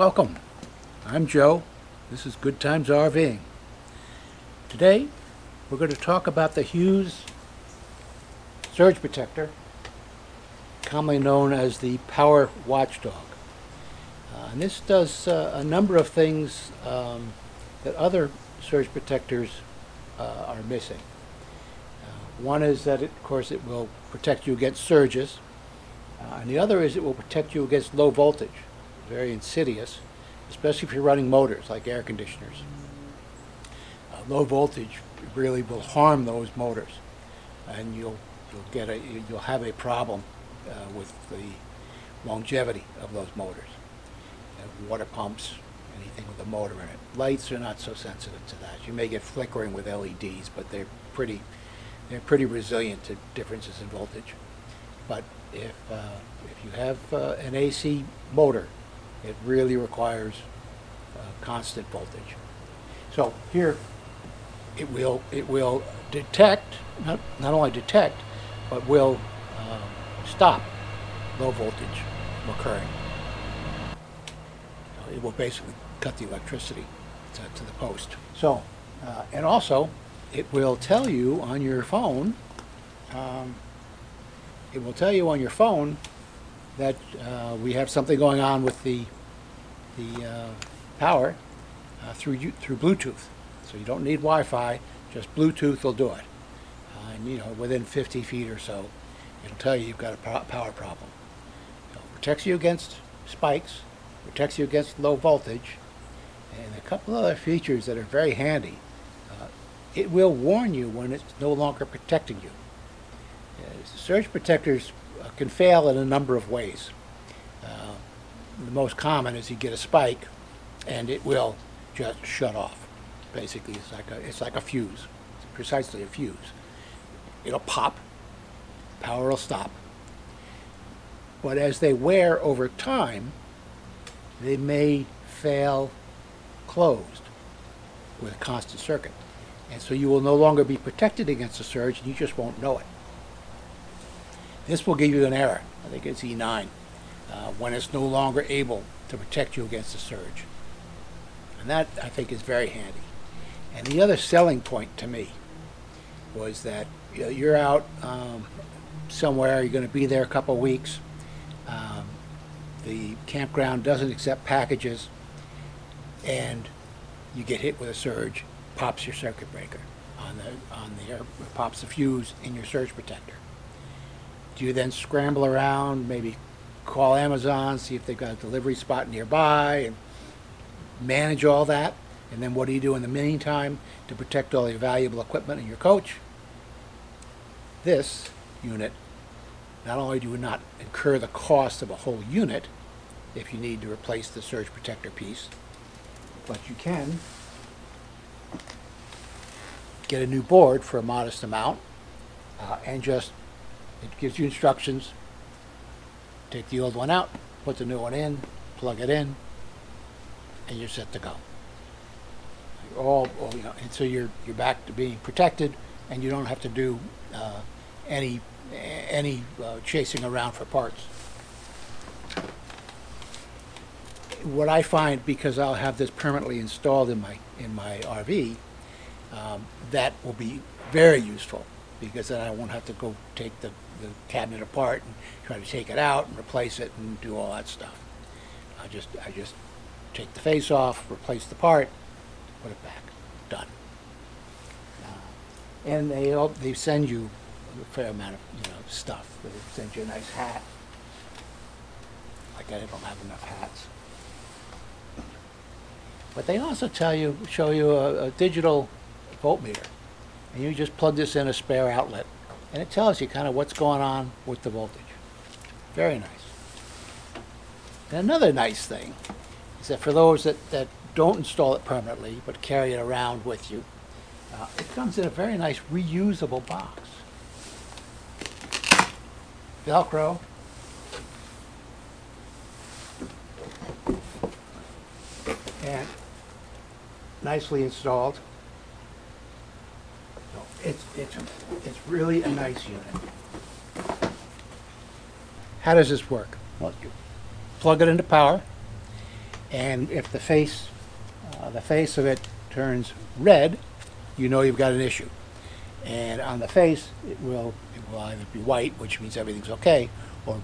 Welcome. I'm Joe. This is Good Times RVing. Today, we're going to talk about the Hughes surge protector, commonly known as the Power Watchdog. And this does a number of things that other surge protectors are missing. One is that, of course, it will protect you against surges, and the other is it will protect you against low voltage. Very insidious, especially if you're running motors like air conditioners. Low voltage really will harm those motors, and you'll have a problem with the longevity of those motors. Water pumps, anything with a motor in it. Lights are not so sensitive to that. You may get flickering with LEDs, but they're pretty resilient to differences in voltage. But if you have an AC motor, it really requires constant voltage. So here, it will detect, not only detect, but will stop low voltage from occurring. It will basically cut the electricity to the post. So, and also, it will tell you on your phone. That we have something going on with the power through Bluetooth. So you don't need Wi-Fi, just Bluetooth will do it. And within 50 feet or so, it'll tell you you've got a power problem. So it protects you against spikes, protects you against low voltage, and a couple other features that are very handy. It will warn you when it's no longer protecting you. Surge protectors can fail in a number of ways. The most common is you get a spike and it will just shut off. Basically, it's like a fuse. It's precisely a fuse. It'll pop, power will stop. But as they wear over time, they may fail closed with a constant circuit. And so you will no longer be protected against a surge, and you just won't know it. This will give you an error, I think it's E9, when it's no longer able to protect you against a surge. And that, I think, is very handy. And the other selling point to me was that you're out somewhere, you're going to be there a couple of weeks, the campground doesn't accept packages, and you get hit with a surge, pops your circuit breaker pops the fuse in your surge protector. Do you then scramble around, maybe call Amazon, see if they've got a delivery spot nearby, and manage all that? And then what do you do in the meantime to protect all your valuable equipment in your coach? This unit, not only do you not incur the cost of a whole unit if you need to replace the surge protector piece, but you can get a new board for a modest amount, and just, it gives you instructions. Take the old one out, put the new one in, plug it in, and you're set to go. And so you're back to being protected, and you don't have to do any chasing around for parts. What I find, because I'll have this permanently installed in my RV, that will be very useful, because then I won't have to go take the cabinet apart and try to take it out and replace it and do all that stuff. I just take the face off, replace the part, put it back, done. And they send you a fair amount of stuff. They send you a nice hat. Like I don't have enough hats. But they also show you a digital voltmeter, and you just plug this in a spare outlet, and it tells you kind of what's going on with the voltage. Very nice. And another nice thing is that for those that don't install it permanently but carry it around with you, it comes in a very nice reusable box. Velcro. And nicely installed. So it's really a nice unit. How does this work? Well, you plug it into power, And if the face of it turns red, you know you've got an issue. And on the face, it will either be white, which means everything's okay, or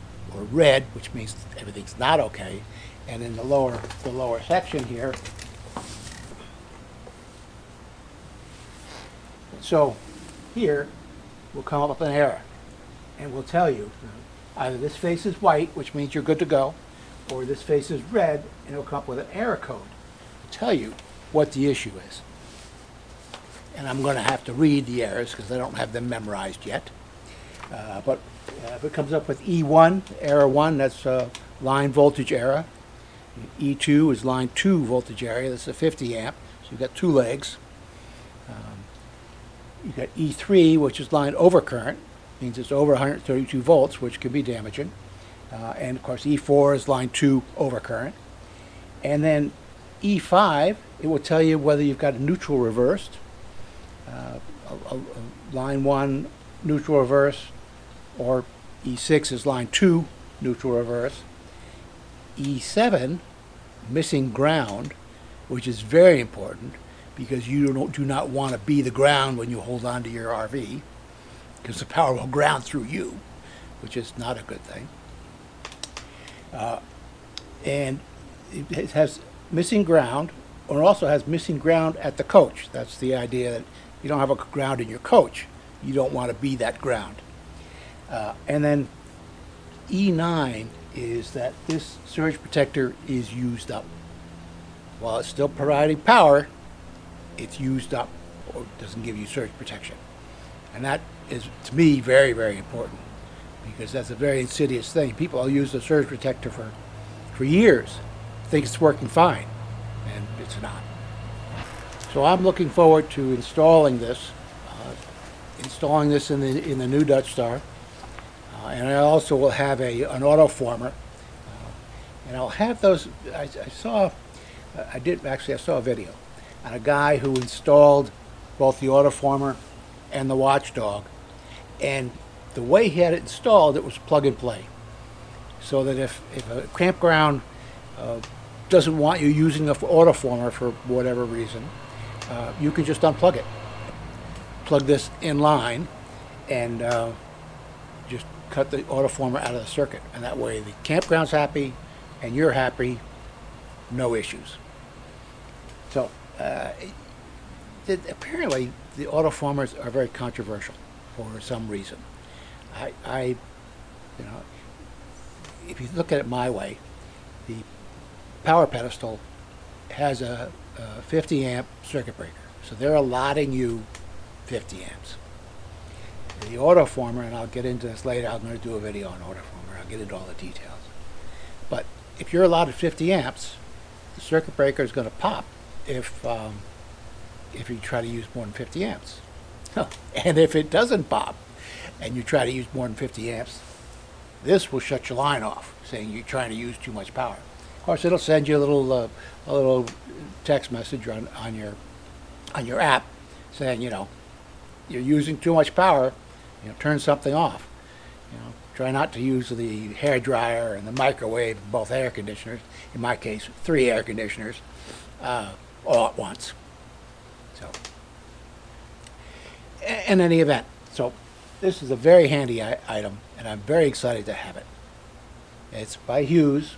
red, which means everything's not okay. And in the lower section here, so here we'll come up with an error, and we'll tell you either this face is white, which means you're good to go, or this face is red, and it'll come up with an error code to tell you what the issue is. And I'm going to have to read the errors because I don't have them memorized yet. But if it comes up with E1, error 1, that's line voltage error. E2 is line 2 voltage area. That's a 50 amp. So you've got two legs. You've got E3, which is line overcurrent. Means it's over 132 volts, which can be damaging. And of course, E4 is line 2 overcurrent. And then E5, it will tell you whether you've got a neutral reversed. Line 1 neutral reverse, or E6 is line 2 neutral reverse. E7 missing ground, which is very important because you do not want to be the ground when you hold on to your RV, because the power will ground through you, which is not a good thing. And it has missing ground, or it also has missing ground at the coach. That's the idea that you don't have a ground in your coach. You don't want to be that ground. And then E9 is that this surge protector is used up. While it's still providing power, it's used up, or doesn't give you surge protection. And that is, to me, very, very important, because that's a very insidious thing. People will use the surge protector for years, think it's working fine, and it's not. So I'm looking forward to installing this in the new Dutch Star, and I also will have an auto former, and I'll have those. I saw a video on a guy who installed both the auto former and the Watchdog, and the way he had it installed, it was plug and play, so that if a campground doesn't want you using the auto former for whatever reason, you can just unplug it, plug this in line, and just cut the autoformer out of the circuit. And that way the campground's happy and you're happy, no issues. So apparently the autoformers are very controversial for some reason. If you look at it my way, the power pedestal has a 50 amp circuit breaker. So they're allotting you 50 amps. The autoformer, and I'll get into this later, I'm going to do a video on autoformer, I'll get into all the details. But if you're allotted 50 amps, the circuit breaker is going to pop if you try to use more than 50 amps. And if it doesn't pop, and you try to use more than 50 amps, this will shut your line off, saying you're trying to use too much power. Of course, it'll send you a little text message on your app saying, you're using too much power, turn something off. Try not to use the hair dryer and the microwave, both air conditioners, in my case 3 air conditioners, all at once. So, in any event, so this is a very handy item, and I'm very excited to have it. It's by Hughes,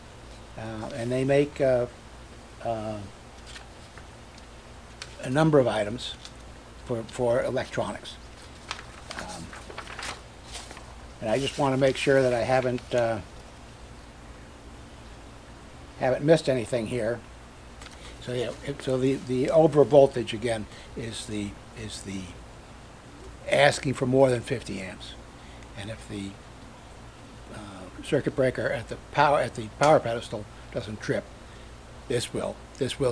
and they make a number of items for electronics. And I just want to make sure that I haven't missed anything here. So yeah, so the over voltage again is the asking for more than 50 amps, and if the circuit breaker at the power pedestal doesn't trip, this will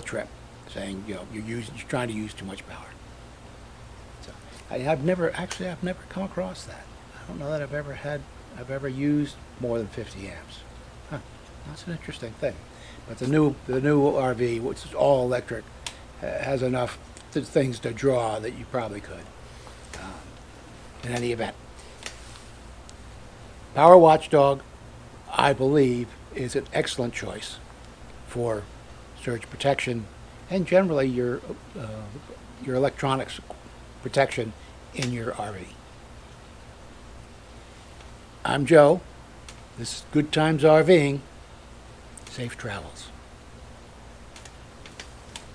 trip, saying you're trying to use too much power. So I've never come across that. I don't know that I've ever used more than 50 amps. Huh, that's an interesting thing. But the new RV, which is all electric, has enough things to draw that you probably could. In any event, Power Watchdog, I believe, is an excellent choice for surge protection, and generally your electronics protection in your RV. I'm Joe. This is Good Times RVing. Safe travels.